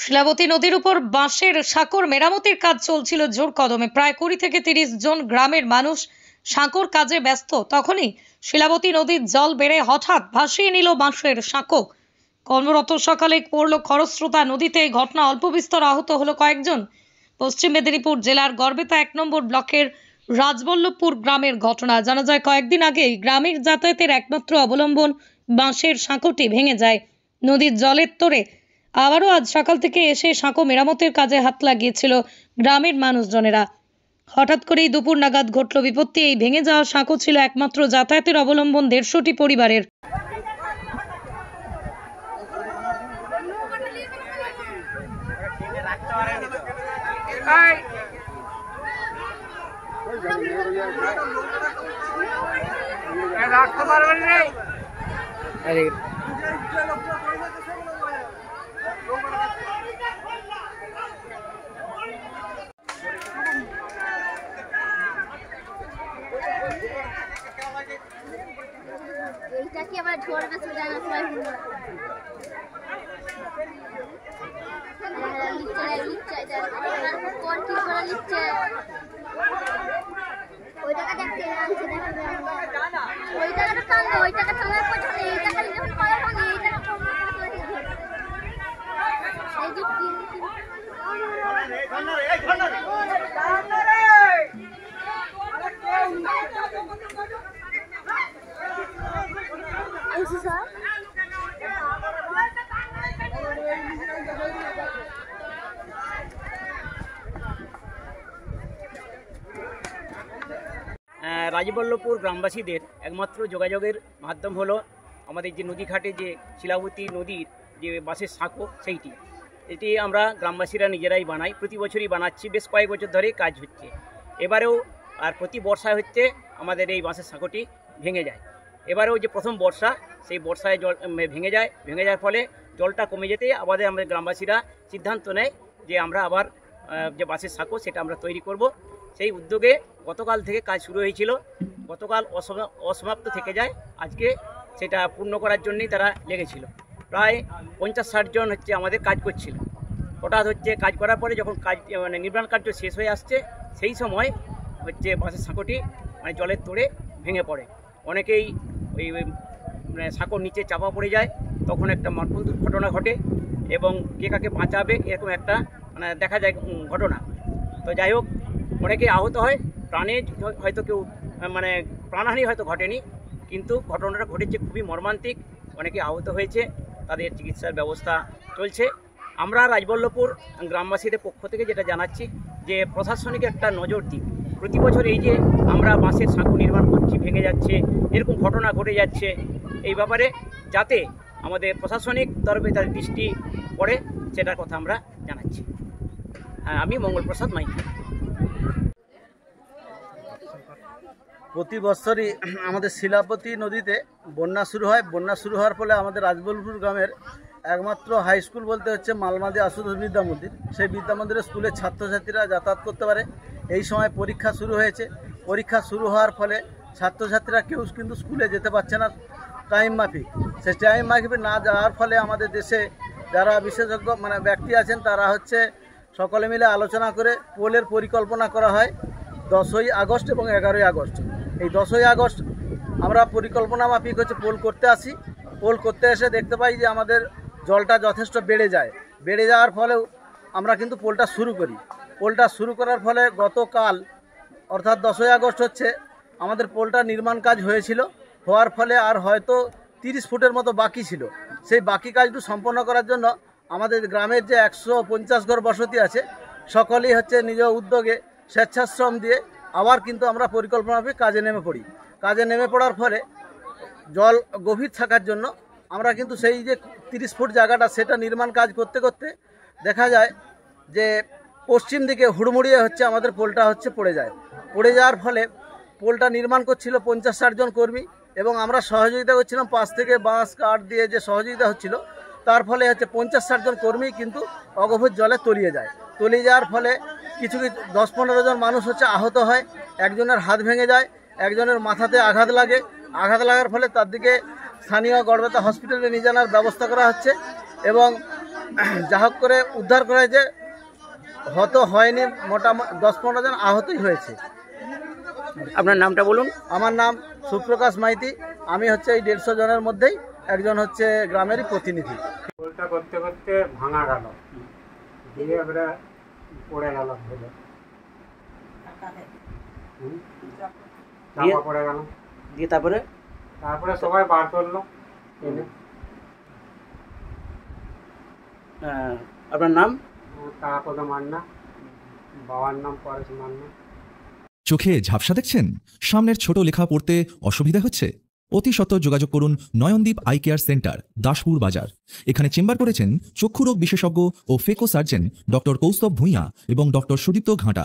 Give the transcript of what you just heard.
শিলাবতী নদীর উপর বাঁশের সাঁকোর মেরামতির কাজ চলছিল জোর কদমে। প্রায় 20 থেকে 30 জন গ্রামের মানুষ সাঁকোর কাজে ব্যস্ত। তখনই শিলাবতী নদীর জল বেড়ে হঠাৎ ভাসিয়ে নিল বাঁশের সাঁকো। কর্মরত সকালে পড়ল খরস্রোতা নদীতে। এই ঘটনা অল্প বিস্তর আহত হলো কয়েকজন। পশ্চিম মেদিনীপুর জেলার গড়বেতা 1 নম্বর ব্লকের রাজবল্লভপুর গ্রামের ঘটনা। জানা যায়, কয়েকদিন আগেই গ্রামের যাতায়াতের একমাত্র অবলম্বন বাঁশের সাঁকোটি ভেঙে যায় নদীর জলের তোড়ে। আবারও আজ সকাল থেকে এসে সাঁকো মেরামতের কাজে হাত লাগিয়েছিল গ্রামের মানুষজনেরা। হঠাৎ করেই দুপুর নাগাদ ঘটল বিপত্তি। এই ভেঙে যাওয়া সাঁকো ছিল একমাত্র যাতায়াতের অবলম্বন 150টি পরিবারের। এইটা কি আবার ঝড় বেঁচে যায় না সবাই লিখছে ওই টাকা দেখতে আনছে ওই টাকাটা টানলো ওই টাকা টানার পর এই টাকা যখন করা হয় এই টাকা রাজবল্লভপুর গ্রামবাসীদের একমাত্র যোগাযোগের মাধ্যম হলো আমাদের যে নদীঘাটে যে শিলাবতী নদীর যে বাঁশের সাঁকো সেইটি। এটি আমরা গ্রামবাসীরা নিজেরাই বানাই, প্রতি বছরই বানাচ্ছি, বেশ কয়েক বছর ধরে কাজ হচ্ছে। এবারেও আর প্রতি বর্ষায় হচ্ছে আমাদের এই বাঁশের সাঁকোটি ভেঙে যায়। এবারেও যে প্রথম বর্ষা, সেই বর্ষায় জল ভেঙে যাওয়ার ফলে জলটা কমে যেতে আমাদের গ্রামবাসীরা সিদ্ধান্ত নেয় যে আমরা আবার যে বাঁশের সাঁকো সেটা আমরা তৈরি করব। সেই উদ্যোগে গতকাল থেকে কাজ শুরু হয়েছিল, গতকাল অসমাপ্ত থেকে যায়, আজকে সেটা পূর্ণ করার জন্যই তারা লেগেছিল। প্রায় 50-60 জন হচ্ছে আমাদের কাজ করছিল। হঠাৎ হচ্ছে কাজ করার পরে যখন কাজ নির্মাণ কার্য শেষ হয়ে আসছে, সেই সময় হচ্ছে বাঁশের সাঁকোটি জলের তোড়ে ভেঙে পড়ে। অনেকেই ওই সাঁকোর নিচে চাপা পড়ে যায়, তখন একটা মর্মান্তিক ঘটনা ঘটে এবং কে কাকে বাঁচাবে এরকম একটা দেখা যায় ঘটনা। তো যাই হোক, অনেকে আহত হয়, প্রাণে হয়তো কেউ প্রাণহানি হয়তো ঘটেনি, কিন্তু ঘটনাটা ঘটেছে খুবই মর্মান্তিক। অনেকে আহত হয়েছে, তাদের চিকিৎসার ব্যবস্থা চলছে। আমরা রাজবল্লভপুর গ্রামবাসীদের পক্ষ থেকে যেটা জানাচ্ছি যে প্রশাসনিক একটা নজর দিক। প্রতি বছর এই যে আমরা বাঁশের সাঁকো নির্মাণ করছি, ভেঙে যাচ্ছে, এরকম ঘটনা ঘটে যাচ্ছে, এই ব্যাপারে যাতে আমাদের প্রশাসনিক তরফে তার দৃষ্টি পড়ে সেটার কথা আমরা জানাচ্ছি। আমি মঙ্গলপ্রসাদ মাইতি। প্রতি বছরই আমাদের শিলাবতী নদীতে বন্যা শুরু হয়। বন্যা শুরু হওয়ার ফলে আমাদের রাজবল্লভপুর গ্রামের একমাত্র হাই স্কুল বলতে হচ্ছে মালমাদি আশুতোষ বিদ্যা মন্দির। সেই বিদ্যা মন্দিরে স্কুলের ছাত্রছাত্রীরা যাতায়াত করতে পারে। এই সময় পরীক্ষা শুরু হয়েছে। পরীক্ষা শুরু হওয়ার ফলে ছাত্রছাত্রীরা কেউ কিন্তু স্কুলে যেতে পারছে না টাইম মাফিক। সেই টাইম মাফিক না যাওয়ার ফলে আমাদের দেশে যারা বিশেষজ্ঞ ব্যক্তি আছেন, তারা হচ্ছে সকলে মিলে আলোচনা করে পোলের পরিকল্পনা করা হয় 10ই আগস্ট এবং 11ই আগস্ট। এই 10ই আগস্ট আমরা পরিকল্পনা মাফিক হচ্ছে পোল করতে আসি। পোল করতে এসে দেখতে পাই যে আমাদের জলটা যথেষ্ট বেড়ে যায়। বেড়ে যাওয়ার ফলেও আমরা কিন্তু পোলটা শুরু করি। পোলটা শুরু করার ফলে গতকাল অর্থাৎ 10ই আগস্ট হচ্ছে আমাদের পোলটা নির্মাণ কাজ হয়েছিল। হওয়ার ফলে আর হয়তো 30 ফুটের মতো বাকি ছিল। সেই বাকি কাজটি সম্পন্ন করার জন্য আমাদের গ্রামের যে 150 ঘর বসতি আছে, সকলেই হচ্ছে নিজ উদ্যোগে স্বেচ্ছাশ্রম দিয়ে আবার কিন্তু আমরা পরিকল্পনাভাবে কাজে নেমে পড়ি। কাজে নেমে পড়ার ফলে জল গভীর থাকার জন্য আমরা কিন্তু সেই যে 30 ফুট জায়গাটা, সেটা নির্মাণ কাজ করতে করতে দেখা যায় যে পশ্চিম দিকে হুড়মুড়িয়ে হচ্ছে আমাদের পোলটা হচ্ছে পড়ে যায়। পড়ে যাওয়ার ফলে পোলটা নির্মাণ করছিল 50-60 জন কর্মী এবং আমরা সহযোগিতা করছিলাম। পাশ থেকে বাঁশ কাঠ দিয়ে যে সহযোগিতা হচ্ছিল, তার ফলে হচ্ছে 50-60 জন কর্মী কিন্তু অগভীর জলে তলিয়ে যায়। তলিয়ে যাওয়ার ফলে কিছু 10-15 জন মানুষ হচ্ছে আহত হয়। একজনের হাত ভেঙে যায়, একজনের মাথাতে আঘাত লাগে। আঘাত লাগার ফলে তার দিকে স্থানীয় গড়বেতা হসপিটালে নিয়ে জানার ব্যবস্থা করা হচ্ছে এবং যা হোক করে উদ্ধার করা হয়েছে। হত হয়নি, মোটামুটি 10-15 জন আহতই হয়েছে। আপনার নামটা বলুন। আমার নাম সুপ্রকাশ মাইতি। আমি হচ্ছে এই 150 জনের মধ্যেই একজন হচ্ছে গ্রামেরই প্রতিনিধি। গোলটা করতে করতে ভাঙা গেল, দিয়ে এবারে পড়ে গেল, ধরে চাপা পড়ে গেল। দিয়ে তারপরে সবাই বার করলো এনে। আপনার নাম? তারাপদ মান্না, বাবার নাম পরেশ মান্না। চোখে ঝাপসা দেখছেন? সামনের ছোট লেখা পড়তে অসুবিধা হচ্ছে? অতি সত্বর যোগাযোগ করুন Nayandeep eye care centre, Daspur বাজার। এখানে চেম্বার করেছেন চক্ষুরোগ বিশেষজ্ঞ ও phaco surgeon doctor Kaustav Bhuiyan এবং ডক্টর সুদীপ্ত ঘাটা।